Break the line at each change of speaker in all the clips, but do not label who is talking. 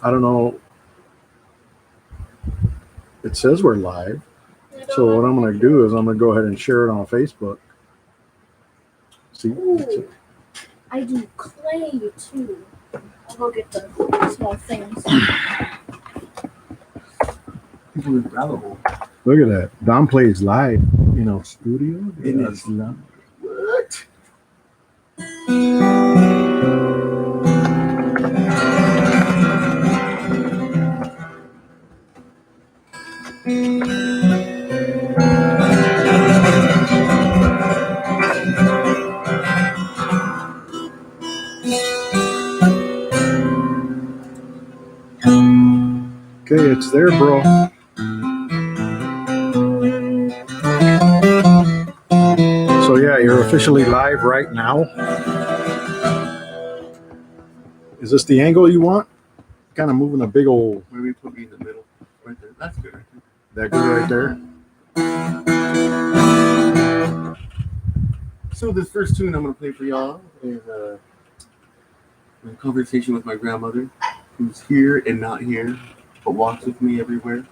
I don't know. It says we're live. So what I'm going to do is I'm going to go ahead and share it on Facebook. See?
Ooh, I do clay too. I'll go get the small things.
Look at that. Don plays live in our studio. De Aztlan. What? Okay, it's there, bro. So yeah, you're officially live right now. Is this the angle you want? Kind of moving a big old.
Maybe put me in the middle, right there. That's good. Right there.
That good right there.
So this first tune I'm gonna play for y'all is a conversation with my grandmother, who's here and not here, but walks with me everywhere.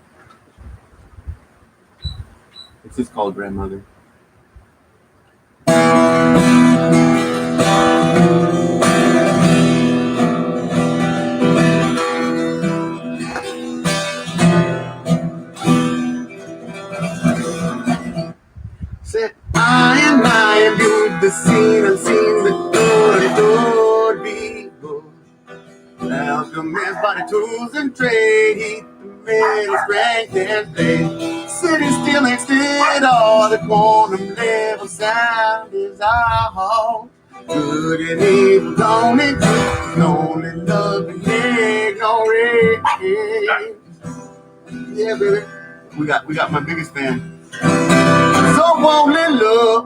It's just called Grandmother. Said I am viewed the scene unseen, the door people. Alchemist body tools and trade, heat the metal strength and blade. Sitting still next to it all, the quantum level sound is our home. Good and evil don't exist, only love and ignorance. Yeah, baby, we got my biggest fan. So only love,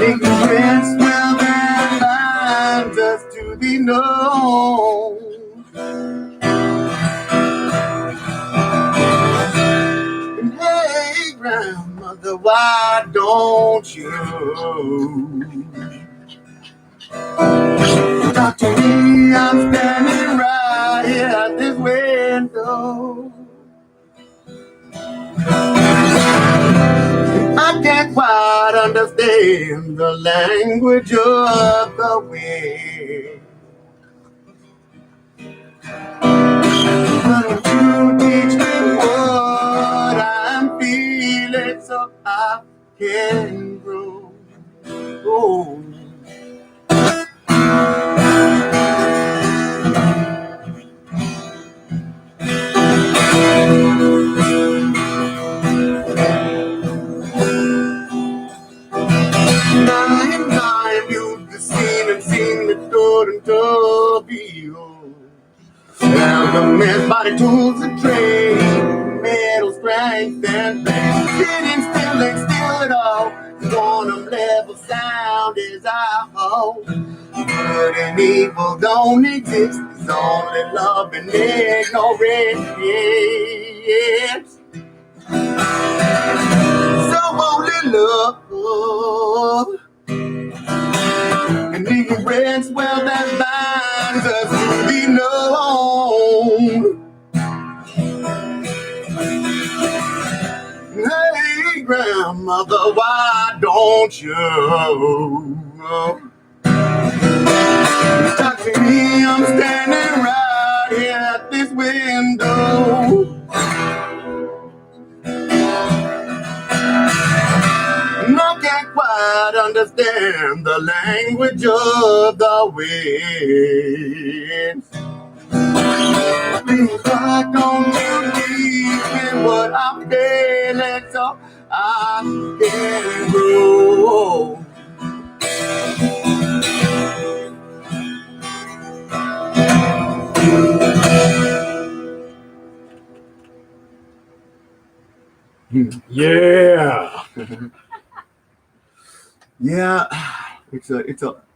ignorance will then bind us to be known. And hey, grandmother, why don't you talk to me? I'm standing right here at this window. I can't quite understand the language of the wind. But you teach me what I'm feeling so I can grow. Oh. I've viewed the scene and seen the door and door behold. Alchemist body tools and trade, metal strength and pain. Sitting still and still at all, quantum level sound is our home. Good and evil don't exist, it's only love and ignorance. So only love and ignorance, well, that binds us to be known. Hey, grandmother, why don't you talk to me? I'm standing right here at this window. I can't quite understand the language of the winds. Please, why don't you teach me what I'm feeling so I can grow?
Yeah.
Yeah, it's a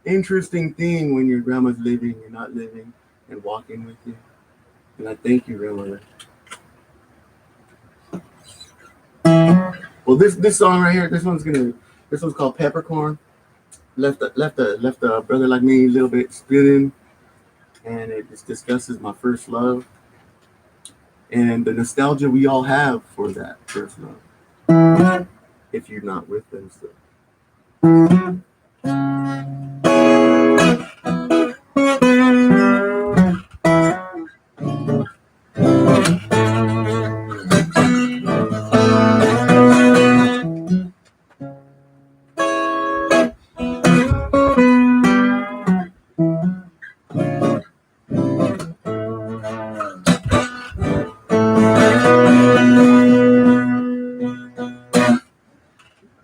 interesting thing when your grandma's living, you're not living, and walking with you. And I thank you, grandmother. Well, this song right here, this one's called Peppercorn. left a brother like me a little bit spinning, and it just discusses my first love and the nostalgia we all have for that first love. If you're not with them still.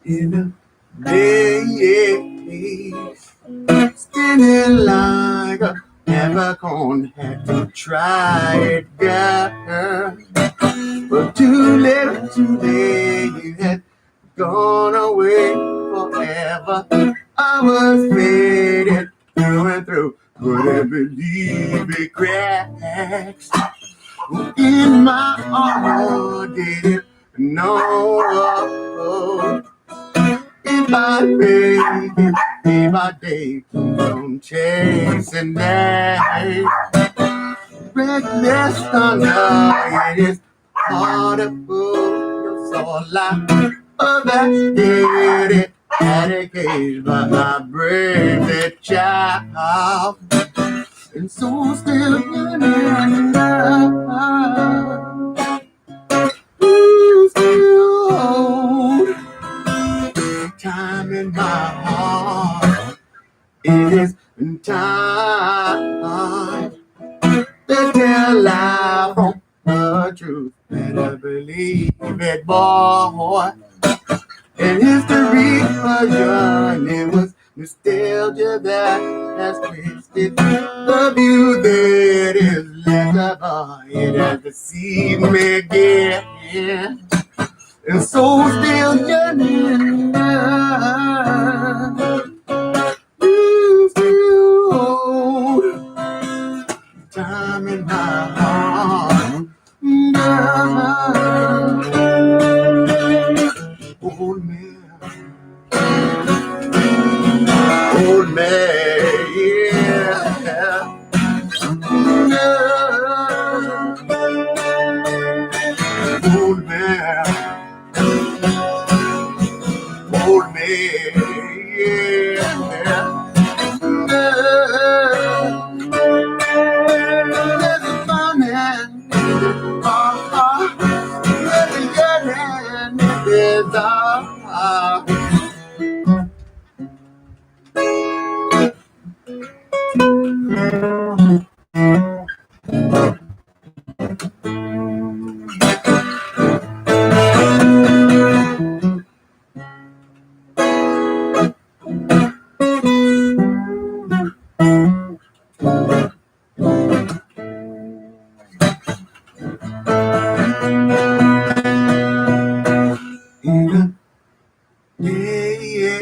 In the days, spinning like a peppercorn, had to try it, girl. But too late, you had gone away forever. I was faded through and through. Couldn't believe it cracks in my heart. Didn't know if I made it day by day. Don't chasing that reckless thunder. It is hard to put your soul like that did it. Had a cage, but I braved that child. And so still yearning love. You still hold time in my heart. It is time to tell life from the truth. Better believe it, boy. And history version, it was nostalgia that has twisted the view that is left of it has deceived me again. And so still yearning, you still hold time in my heart. Old man, yeah. Old man, yeah. There's a fun man, there's a yearning, there's a days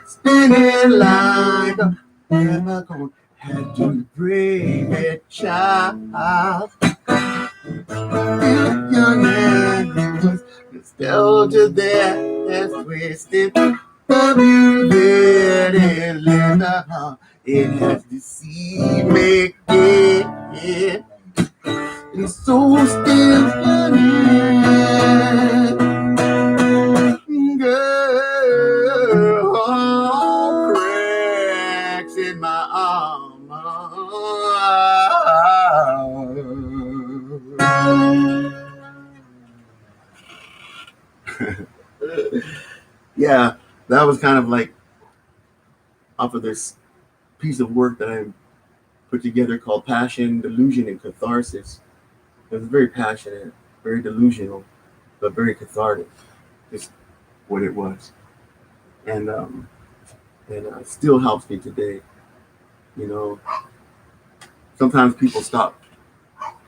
spinning like a peppercorn, had to brave it, child. Still young and it was nostalgia that has twisted the view that it left up. It has deceived me again. And so still yearning, girl, all cracks in my armor. Yeah, that was kind of like off of this piece of work that I put together called Passion, Delusion, and Catharsis. It was very passionate, very delusional, but very cathartic. Just what it was, and it still helps me today. You know, sometimes people stop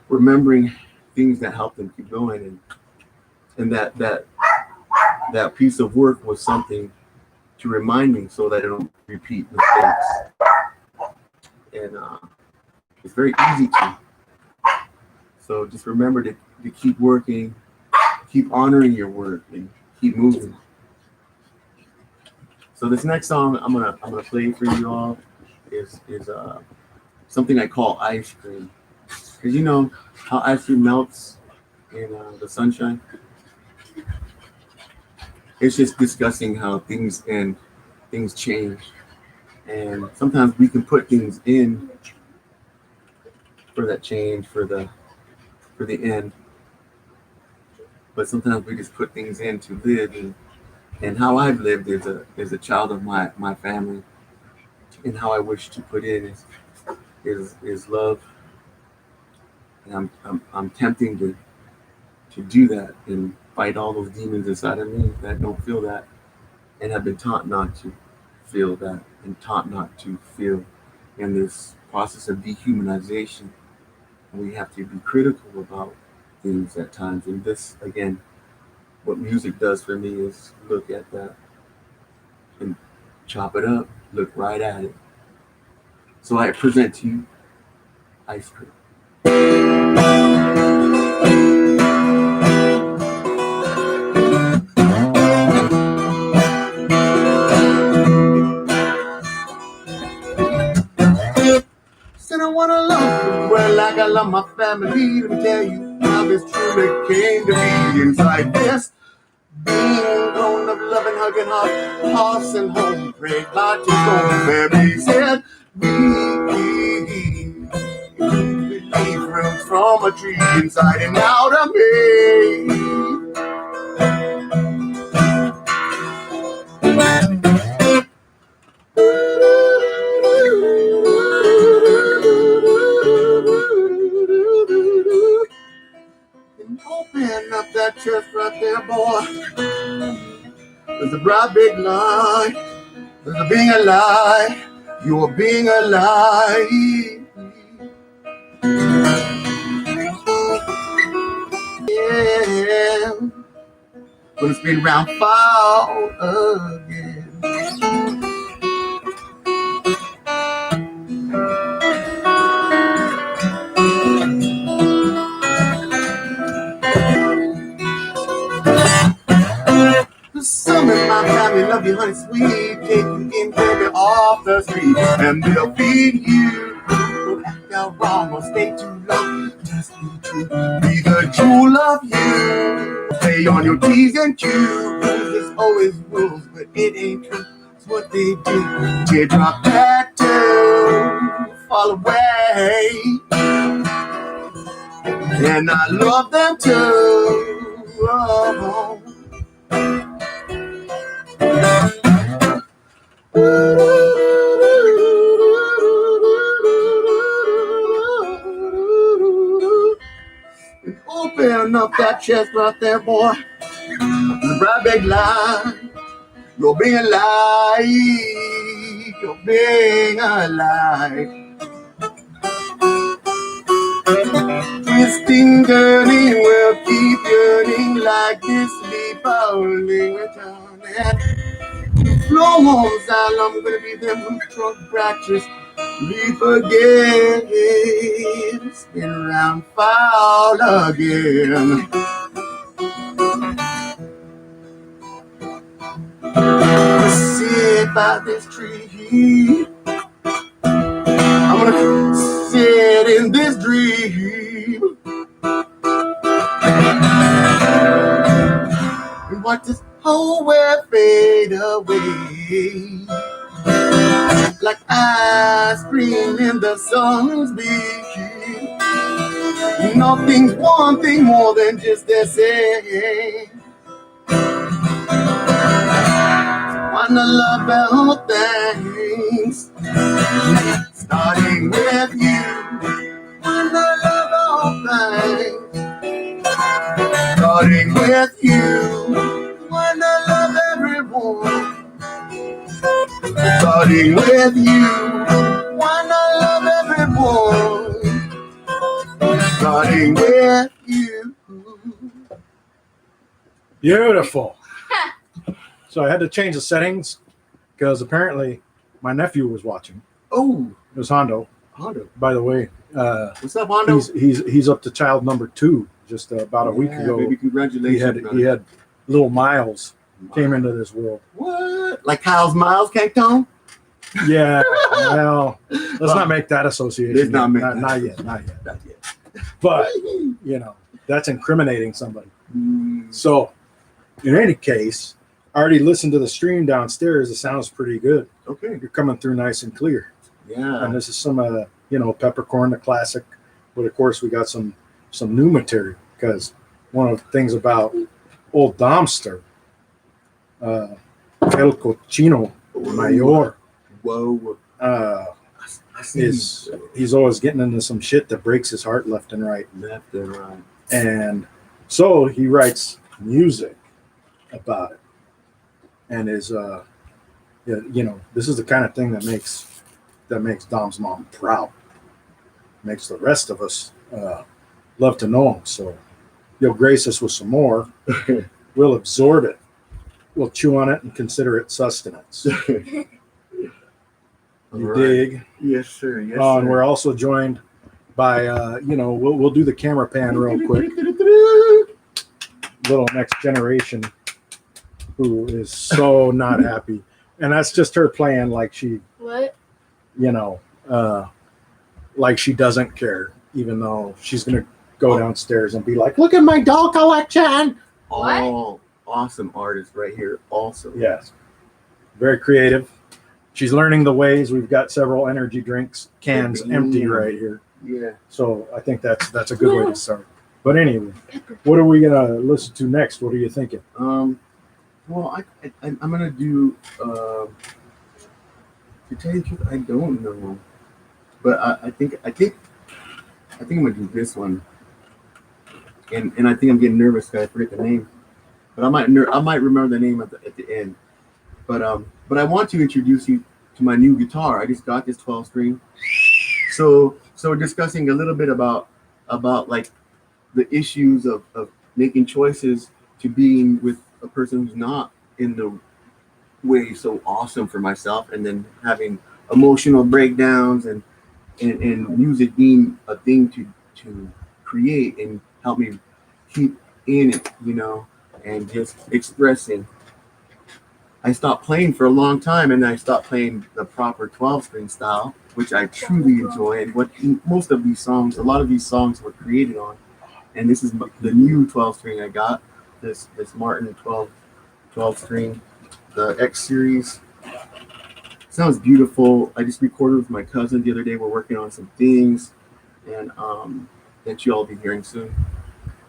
remembering things that help them keep going, and that piece of work was something to remind me so that I don't repeat mistakes. And it's very easy to. So just remember to keep working, keep honoring your work, and keep moving. So So this next song I'm gonna play for you all is something I call ice cream, because you know how ice cream melts in the sunshine. It's just discussing how things end, things change, and sometimes we can put things in for that change, for the end, but sometimes we just put things in to live. And how I've lived as a child of my family, and how I wish to put in is love. And I'm tempting to do that and fight all those demons inside of me that don't feel that, and have been taught not to feel that, and taught not to feel in this process of dehumanization. And we have to be critical about things at times. And this, again, what music does for me is look at that and chop it up, look right at it. So I present to you ice cream. Said I wanna love you well like I love my family. Let me tell you how this truly came to be. Inside this being grown up, loving, hugging, hearts and home, pray God to go. Mary said, leave roots from a tree inside and out of me. And open up that chest right there, boy. There's a bright big light. There's a being alive. You're being alive. Yeah. Gonna spin round fall again. Some in my family love you, honey sweet. Take you in, baby, off the street, and they'll feed you. Don't act out wrong or stay too long. Just be true, be the jewel of you. Stay on your T's and Q's. There's always rules, but it ain't true. It's what they do. Teardrop tattoo, fall away, and I love them too. Oh. Open up that chest right there, boy. The bright big line. You're being alive. You're being alive. Twisting, turning, will keep yearning like this. Sleep only returning. Flow on, style, I'm gonna be them from truck practice. Leap again, spin around, fall again. Sit by this tree. I'm gonna sit in this dream and watch this whole world fade away. Like ice cream in the sun's beam. Nothing's one thing more than just the same. Wanna love all things, starting with you. Wanna love all things, starting with you. Wanna love everyone. Starting with you, wanna love everyone. Starting with you.
Beautiful. So I had to change the settings because apparently my nephew was watching.
Oh,
it was Hondo.
Hondo.
By the way,
what's up, Hondo?
He's up to child number 2. Just about a week ago.
Baby, congratulations.
He had little Miles, came into this world.
What? Like Kyle's Miles Cantone?
Yeah, well, let's not make that association.
Let's not make that
not yet. But you know, that's incriminating somebody. So, in any case, I already listened to the stream downstairs. It sounds pretty good.
Okay.
You're coming through nice and clear.
Yeah.
And this is some, Peppercorn, the classic. But of course, we got some new material because one of the things about old Domster, El Cochino Mayor,
Whoa.
he's always getting into some shit that breaks his heart left and right.
Left and right.
And so he writes music about it. And is this is the kind of thing that makes Dom's mom proud. Makes the rest of us love to know him. So you'll grace us with some more. We'll absorb it. We'll chew on it and consider it sustenance. You dig?
Yes, sir. Yes,
And
sir.
we're also joined by we'll do the camera pan real quick. Little next generation who is so not happy. And that's just her playing like she
What?
Like she doesn't care, even though she's gonna go downstairs and be like, look at my doll collection.
All awesome artists right here. Also.
Yes. Very creative. She's learning the ways. We've got several energy drinks cans empty right here.
Yeah.
So I think that's a good way to start. But anyway, what are we gonna listen to next? What are you thinking?
Well, I'm gonna do. To tell you the truth, I don't know, but I think I'm gonna do this one. And I think I'm getting nervous because I forget the name, but I might remember the name at the end. But I want to introduce you to my new guitar. I just got this 12 string. So discussing a little bit about like the issues of making choices to being with a person who's not in the way so awesome for myself, and then having emotional breakdowns and music being a thing to create and help me keep in it, and just expressing. I stopped playing for a long time, and I stopped playing the proper 12-string style, which I truly enjoy. And what most of these songs, a lot of these songs were created on. And this is the new 12-string I got, this Martin 12-string, the X series. Sounds beautiful. I just recorded with my cousin the other day. We're working on some things, and that you'll all be hearing soon.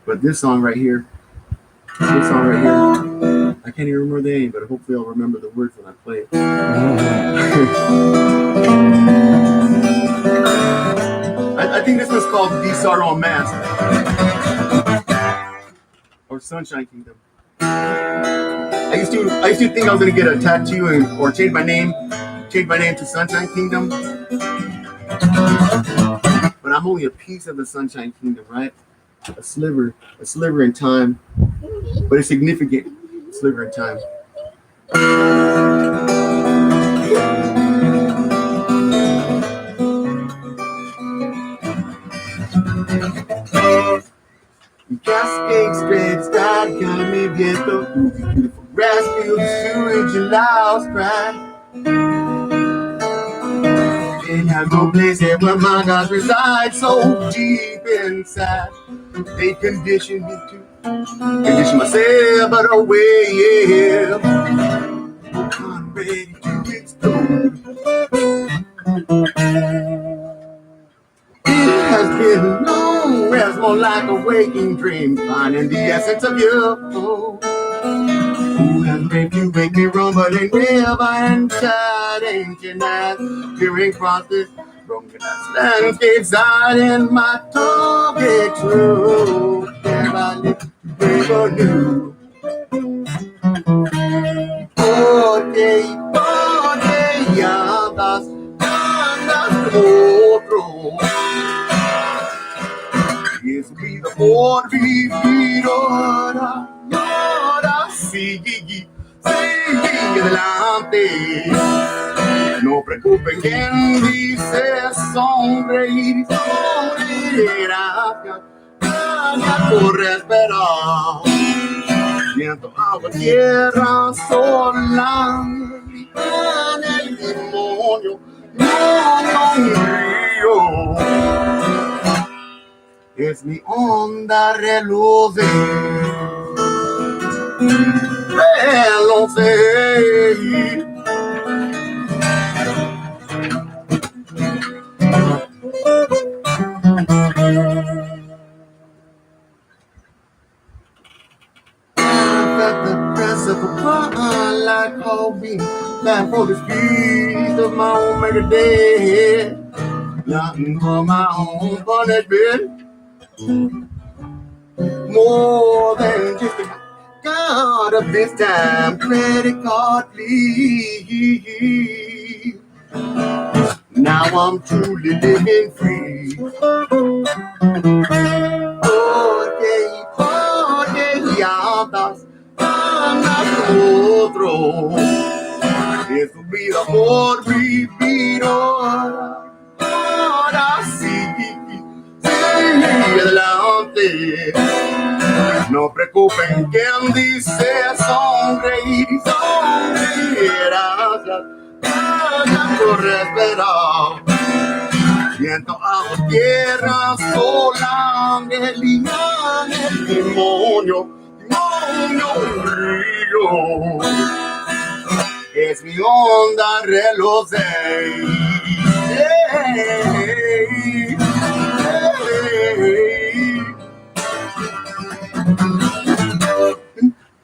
But this song right here, I can't even remember the name, but hopefully I'll remember the words when I play it. I think this one's called Be Sorrow Mask or Sunshine Kingdom. I used to think I was gonna get a tattoo or change my name to Sunshine Kingdom, but I'm only a piece of the Sunshine Kingdom, right? A sliver in time, but a significant sliver in time. Cascade straight sky, me viento, beautiful grass fields, sewage and loud cry. And I go places where my gods reside, so deep inside. They condition me to condition myself, but away, yeah. I'm ready to explode. It has been long, it's more like a waking dream, finding the essence of you. Who has made you make me run, but ain't never inside ancient eyes, peering across this broken landscape side in my target true. There I live to break anew. Porque andas otro. Yes, we the born vividora. Sigue adelante. No preocupen quien dice sonreír, sonreirá. Por esperar. Viento, agua, tierra, sola, en el demonio, no, río. Es mi onda reluce, reluce. The press of a button like Kobe, like for the speed of my own mega day. Nothing for my own bonnet bed. More than just a god of this time. Credit card, please. Now I'm truly living free. Porque anda otro. Es tu vida por vivir ahora sí, sí, adelante. No preocupen quien dice sonreír, sonreír, gracias por esperar. Viento, agua, tierra, sola, el demonio, río. Es mi onda reloj.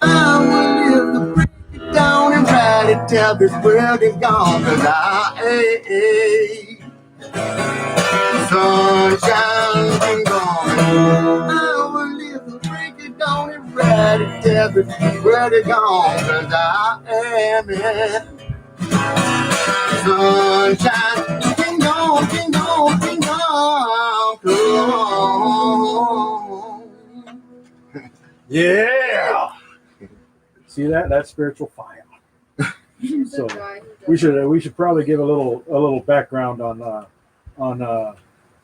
I will live to break it down and write it, tell this world is gone, 'cause sunshine been gone. I will live to break it down and write it, tell this world is gone, 'cause I am it. Sunshine been gone, been gone, been gone, gone.
Yeah. See that? That's spiritual fire. So we should probably give a little background on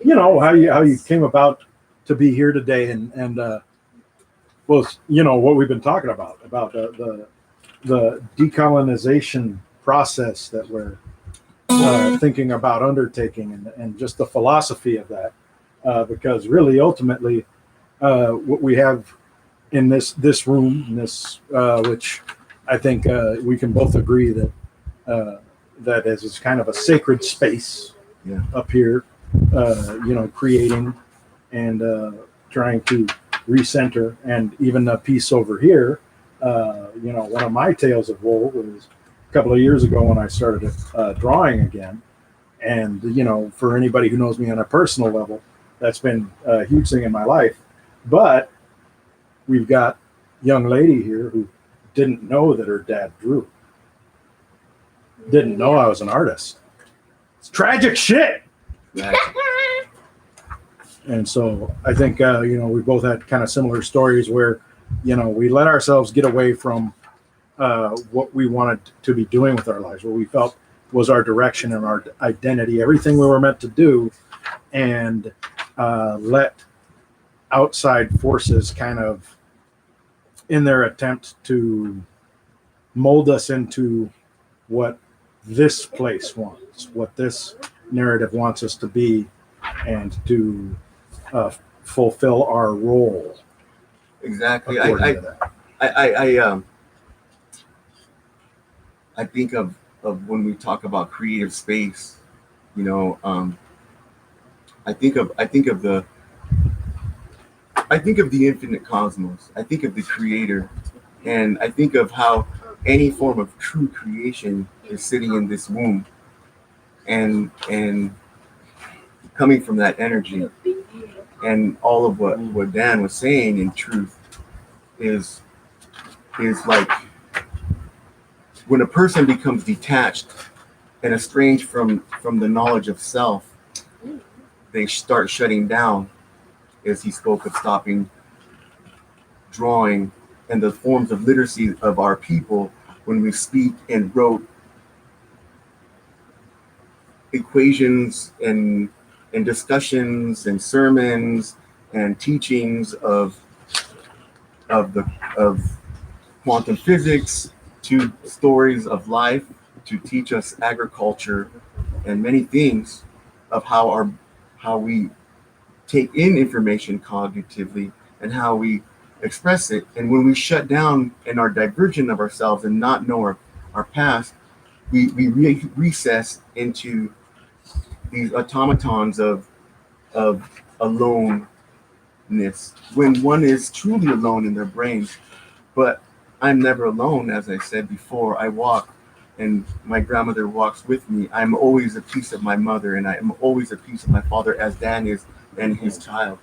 you know how you came about to be here today and well, you know what we've been talking about the decolonization process that we're thinking about undertaking and just the philosophy of that because really ultimately what we have in this room, which I think we can both agree that that is kind of a sacred space up here, you know, creating and trying to recenter, and even a piece over here. You know, one of my tales of woe was a couple of years ago when I started drawing again, and you know, for anybody who knows me on a personal level, that's been a huge thing in my life, but we've got a young lady here who didn't know that her dad drew. Didn't know I was an artist. It's tragic shit. And so I think, you know, we both had kind of similar stories where, you know, we let ourselves get away from what we wanted to be doing with our lives, what we felt was our direction and our identity, everything we were meant to do, and let outside forces kind of, in their attempt to mold us into what this place wants, what this narrative wants us to be, and to fulfill our role.
Exactly. I think of when we talk about creative space, you know, I think of the infinite cosmos. I think of the creator, and I think of how any form of true creation is sitting in this womb, and coming from that energy. And all of what Dan was saying in truth is like when a person becomes detached and estranged from the knowledge of self, they start shutting down, as he spoke of stopping drawing and the forms of literacy of our people when we speak and wrote equations and discussions and sermons and teachings of quantum physics to stories of life to teach us agriculture and many things of how we take in information cognitively and how we express it. And when we shut down and are divergent of ourselves and not know our past, we recess into these automatons of aloneness when one is truly alone in their brain. But I'm never alone, as I said before. I walk and my grandmother walks with me. I'm always a piece of my mother and I am always a piece of my father, as Dan is and his child.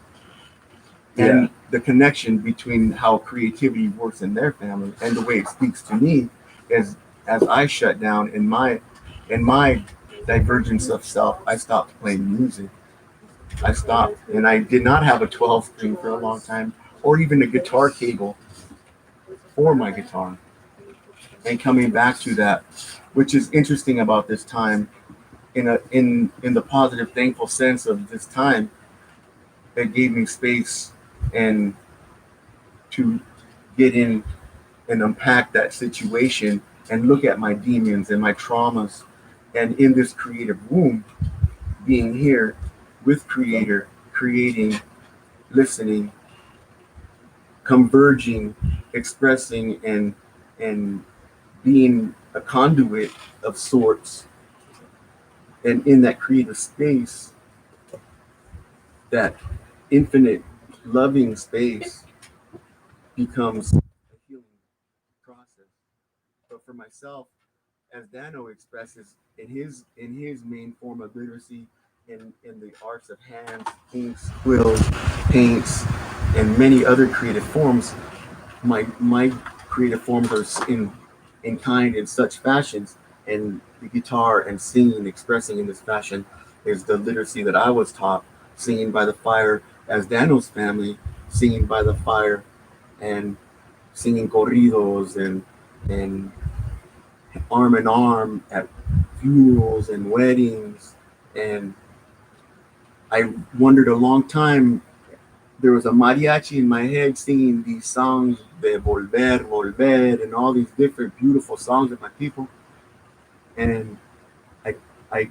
And
Yeah.
the connection between how creativity works in their family and the way it speaks to me is as I shut down in my divergence of self, I stopped playing music. I stopped and I did not have a 12 string for a long time or even a guitar cable for my guitar. And coming back to that, which is interesting about this time in the positive thankful sense of this time, it gave me space and to get in and unpack that situation and look at my demons and my traumas. And in this creative womb, being here with Creator, creating, listening, converging, expressing, and being a conduit of sorts, and in that creative space, that infinite loving space becomes a healing process. But for myself, as Dano expresses in his main form of literacy in the arts of hands, inks, quills, paints, and many other creative forms, my creative forms are in kind in such fashions, and the guitar and singing, expressing in this fashion, is the literacy that I was taught, singing by the fire as Dano's family, singing by the fire and singing corridos and arm in arm at funerals and weddings. And I wondered a long time. There was a mariachi in my head singing these songs, de Volver, Volver, and all these different beautiful songs of my people. And I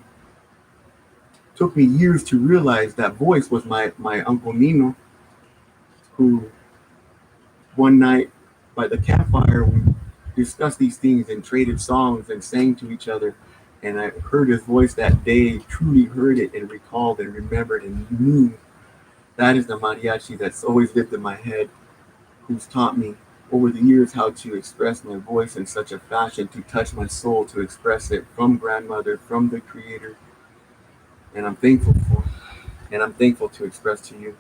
took me years to realize that voice was my Uncle Nino, who one night by the campfire, we discussed these things and traded songs and sang to each other. And I heard his voice that day, truly heard it and recalled and remembered and knew that is the mariachi that's always lived in my head, who's taught me over the years how to express my voice in such a fashion to touch my soul, to express it from grandmother, from the creator. And I'm thankful for, and I'm thankful to express to you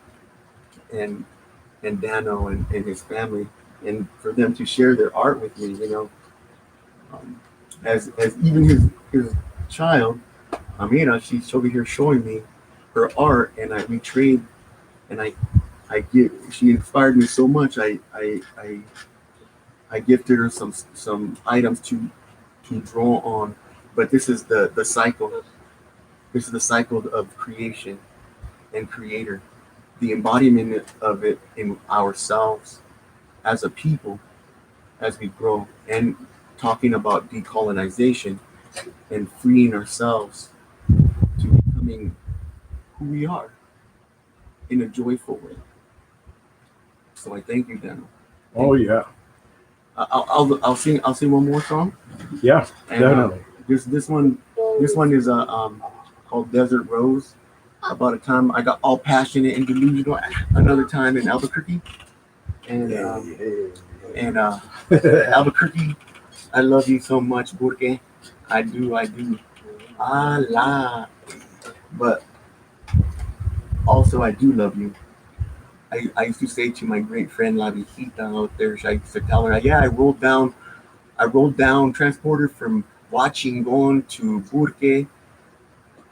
and Dano and his family, and for them to share their art with me. Um, as even his child, Amira, she's over here showing me her art, and we trade, and I give. She inspired me so much. I gifted her some items to draw on, but this is the cycle. This is the cycle of creation and creator, the embodiment of it in ourselves as a people as we grow, and talking about decolonization and freeing ourselves to becoming who we are in a joyful way. So I thank you, Daniel.
Oh yeah.
I'll sing one more song.
Yeah.
And
Definitely.
this one is called Desert Rose. About a time I got all passionate and delusional. Another time in Albuquerque, and Albuquerque, I love you so much, Burke. I do. Allah. But also, I do love you. I used to say to my great friend La Viejita out there, I used to tell her, yeah, I rolled down transporter from Huachingon to Burke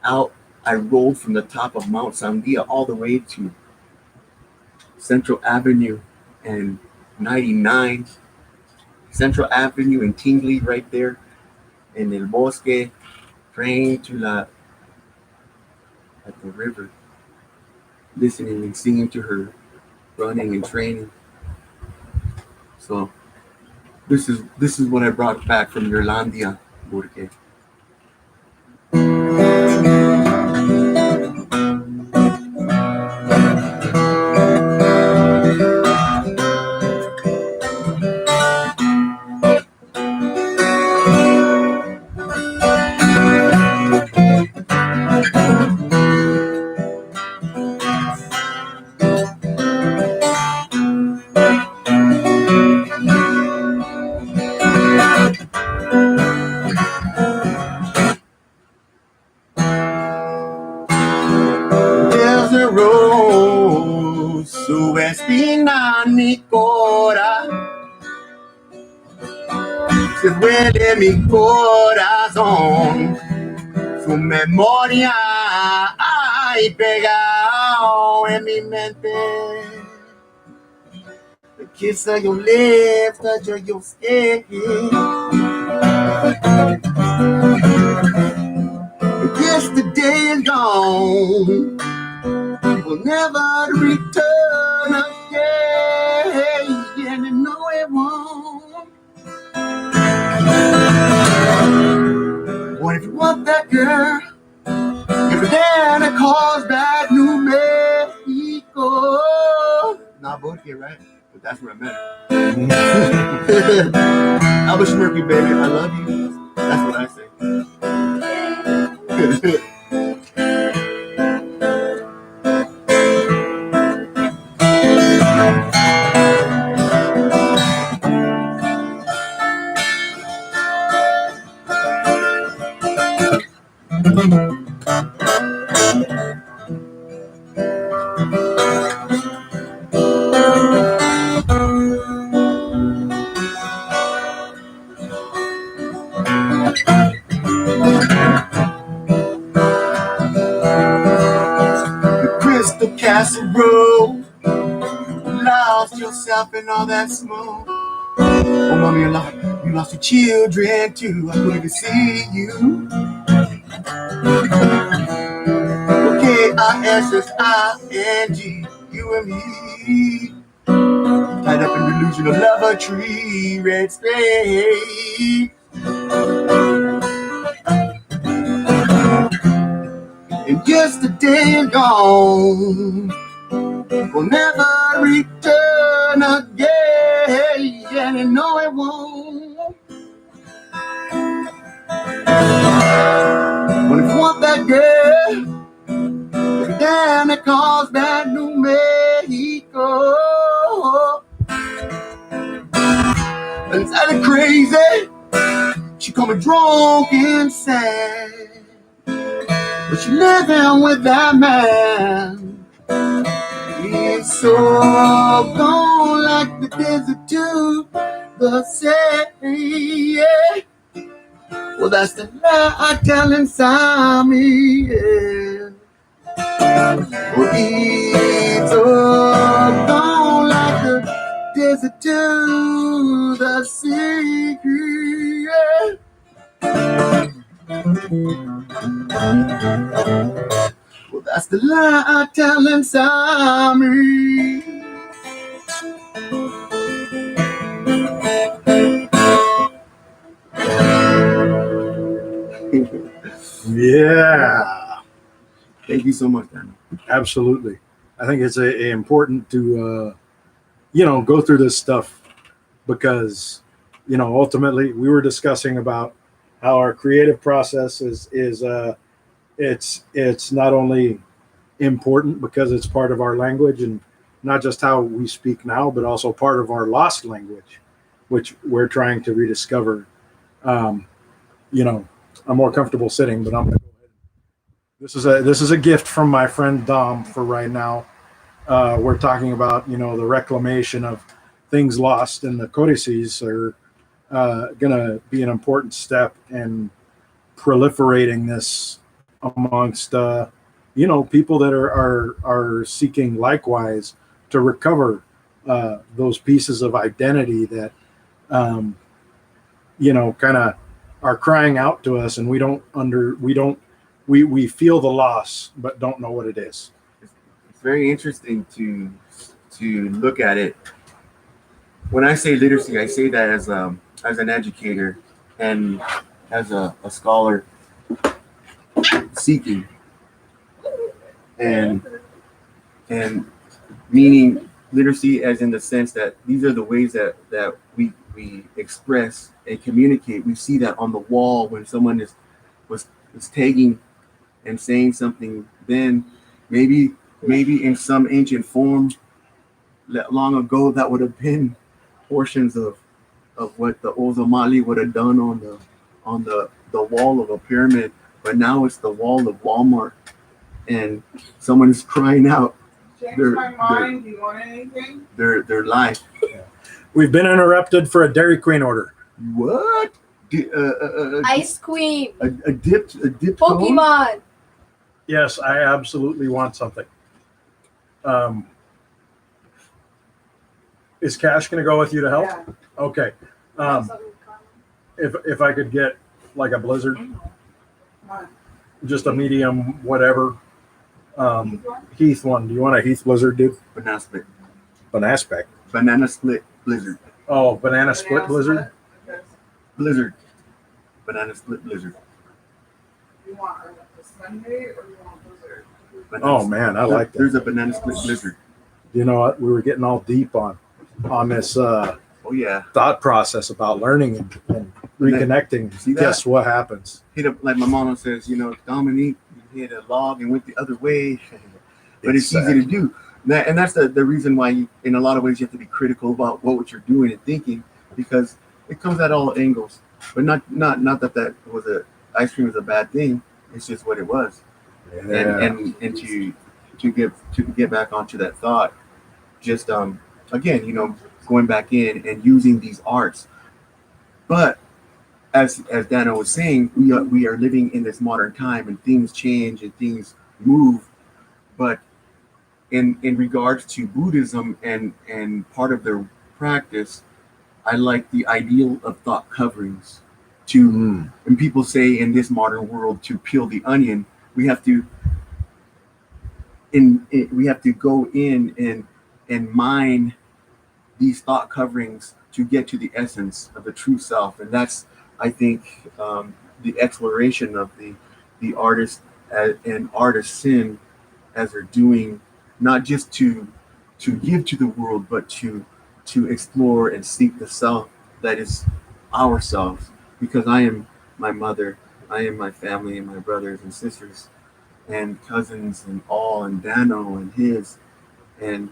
out. I rolled from the top of Mount Sandia all the way to Central Avenue and 99, Central Avenue and Tingley right there in El Bosque, praying to at the river, listening and singing to her, running and training. So This is what I brought back from Irlandia, porque there's a rose su espina mi cora, se duele mi corazón, su memoria hay pegado en mi mente. The kiss of your lips, touch of your skin. Yesterday is gone, will never return again, and you know it won't. What if you want that girl? If then it calls back New Mexico. Not both here, right? But that's where I met her. I was Smurfy, baby. I love you. That's what I say. The Crystal Casserole, lost yourself in all that smoke. Oh, mommy, you lost your children too. I couldn't even see you. K-I-S-S-I-N-G, you and me, tied up in the illusion of love, a tree, red space. And yesterday and gone will never return again, and I know it won't. But if you want that girl, damn, it calls back New Mexico. And it's kinda crazy. She call me drunk and sad, but she living with that man. He's so gone like the desert to the sea. Yeah. Well, that's the lie I tell inside me. Yeah. Well, he's so gone like the desert to the sea. Yeah. Well, that's the lie I tell inside me.
Yeah,
Thank you so much, Daniel.
absolutely. I think it's important to go through this stuff because ultimately we were discussing about how our creative process is it's not only important because it's part of our language and not just how we speak now, but also part of our lost language, which we're trying to rediscover. Um, I'm more comfortable sitting, but I'm gonna go ahead. This is a gift from my friend Dom for right now. We're talking about the reclamation of things lost, and the codices are going to be an important step in proliferating this amongst people that are seeking likewise to recover those pieces of identity that kind of are crying out to us, and we feel the loss but don't know what it is.
It's very interesting to look at it when I say literacy, I say that as an educator and as a scholar seeking and and meaning literacy as in the sense that these are the ways that we express and communicate. We see that on the wall when someone was tagging and saying something, then maybe in some ancient form long ago that would have been portions of what the Ozomali would have done on the wall of a pyramid, but now it's the wall of Walmart, and someone is crying out
Change my mind. Do you want anything?
their life.
We've been interrupted for a Dairy Queen order.
What?
Ice Queen.
A dipped cone?
Pokemon.
Yes, I absolutely want something. Is Cash going to go with you to help?
Yeah.
Okay. If I could get like a Blizzard,
Come on.
just a medium, whatever.
These ones?
Heath one. Do you want a Heath Blizzard, dude?
Banana split.
Banana spec.
Banana split blizzard.
Oh, banana split Blizzard.
Okay.
Blizzard. Banana split blizzard.
You want a Sunday or you want Blizzard?
Banana
Oh
split-
man, I like that.
There's a banana split blizzard.
You know what? We were getting all deep on this
Oh yeah.
thought process about learning and reconnecting.
See that?
Guess what happens?
Hit up like my mama says, Dominique, you hit a log and went the other way. But it's easy to do. And that's the reason why you, in a lot of ways you have to be critical about what you're doing and thinking, because it comes at all angles. But not that was ice cream was a bad thing. It's just what it was.
Yeah.
And to get back onto that thought, just again, going back in and using these arts. But as Dana was saying, we are living in this modern time and things change and things move. But in regards to Buddhism and part of their practice, I like the ideal of thought coverings. And people say in this modern world, to peel the onion, we have to go in and mine these thought coverings to get to the essence of the true self. And that's, I think, the exploration of the artist and artisan as they're doing, not just to give to the world, but to explore and seek the self that is ourselves. Because I am my mother, I am my family and my brothers and sisters and cousins and all, and Dano and his, and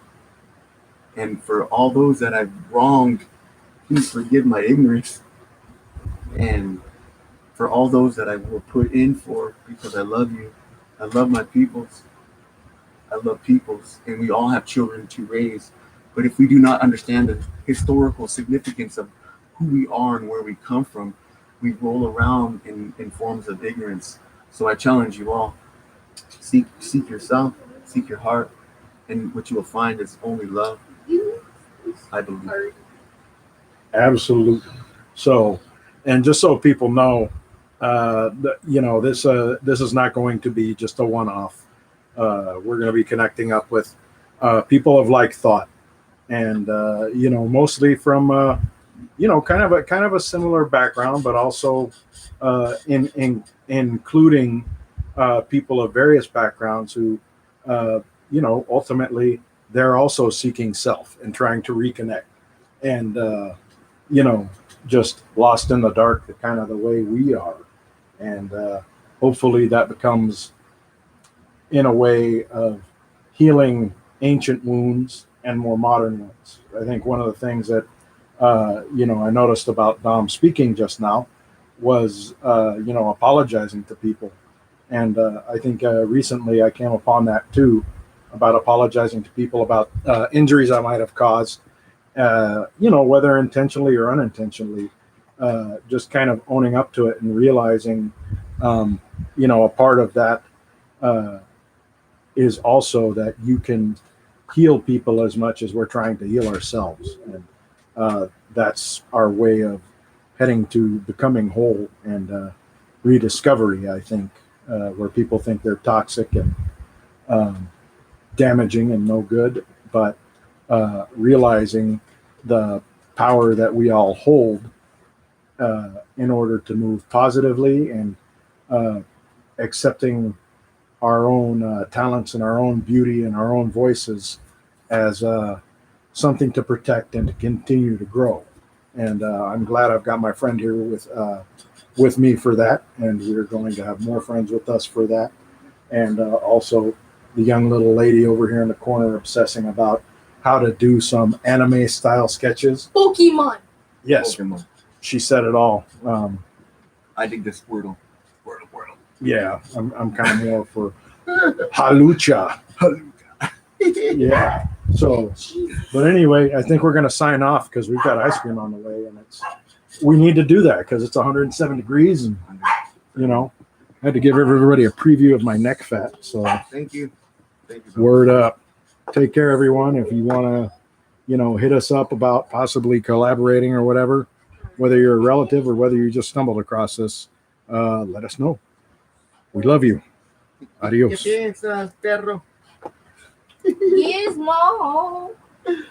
for all those that I've wronged, please forgive my ignorance. And for all those that I will put in for, because I love you, I love my peoples, I love peoples, and we all have children to raise. But if we do not understand the historical significance of who we are and where we come from, we roll around in forms of ignorance. So I challenge you all, seek yourself, seek your heart, and what you will find is only love, I believe.
Absolutely. So, and just so people know, this is not going to be just a one-off. We're going to be connecting up with people of like thought, and mostly from kind of a similar background, but also including people of various backgrounds who ultimately they're also seeking self and trying to reconnect, and just lost in the dark, kind of the way we are. And hopefully that becomes in a way of healing ancient wounds and more modern ones. I think one of the things that I noticed about Dom speaking just now was apologizing to people, and I think recently I came upon that too, about apologizing to people about injuries I might have caused, whether intentionally or unintentionally, just kind of owning up to it and realizing, a part of that is also that you can heal people as much as we're trying to heal ourselves. And that's our way of heading to becoming whole and rediscovery, I think, where people think they're toxic and damaging and no good, but realizing the power that we all hold in order to move positively and accepting our own talents and our own beauty and our own voices as something to protect and to continue to grow. And I'm glad I've got my friend here with me for that, and we're going to have more friends with us for that. And also the young little lady over here in the corner obsessing about how to do some anime style sketches.
Pokemon.
Yes,
Pokemon.
she said it all.
I think the Squirtle. Squirtle.
Yeah, I'm kind of more for Halucha. Yeah. So, but anyway, I think we're going to sign off because we've got ice cream on the way, and we need to do that because it's 107 degrees, and you know, I had to give everybody a preview of my neck fat. So,
Thank you.
word up. Take care, everyone. If you want to, hit us up about possibly collaborating or whatever, whether you're a relative or whether you just stumbled across this, let us know. We love you. Adios.
¿Qué piensas, perro?
Gizmo.